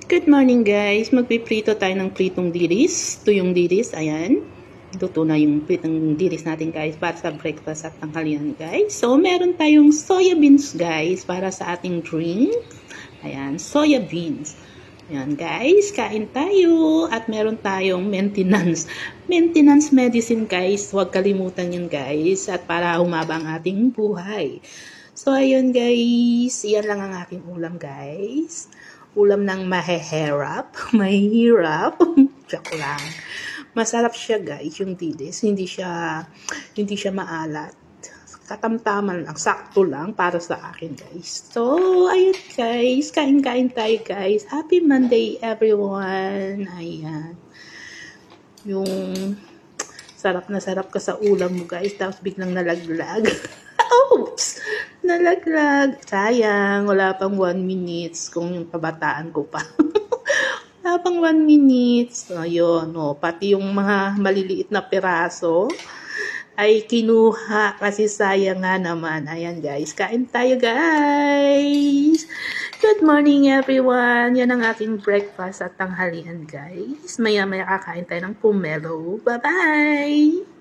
Good morning guys, magpiprito tayo ng pritong dilis. Ito yung dilis, ayan. Luto na yung pritong dilis natin guys para sa breakfast at tanghalian guys. So meron tayong soya beans guys para sa ating drink. Ayan, soya beans. Ayan guys, kain tayo. At meron tayong maintenance medicine guys. Huwag kalimutan yun guys. At para humaba ang ating buhay. So ayun guys, yan lang ang aking ulam guys. Ulam ng mahihirap. Joke lang. Masarap siya guys, yung dilis. Hindi siya maalat. Katamtaman lang, sakto lang para sa akin guys. So, ayun guys, kain-kain tayo guys. Happy Monday everyone. Ayan. Yung sarap na sarap ka sa ulam mo guys, tapos biglang nalaglag. Oops! Nalaglag. Sayang, wala pang 1 minutes kung yung kabataan ko pa. Wala pang 1 minutes. Ayun, pati yung mga maliliit na piraso ay kinuha kasi sayang nga naman. Ayan guys, kain tayo guys. Good morning everyone. Yan ang ating breakfast at tanghalian guys. Maya-maya kakain tayo ng pomelo. Bye-bye!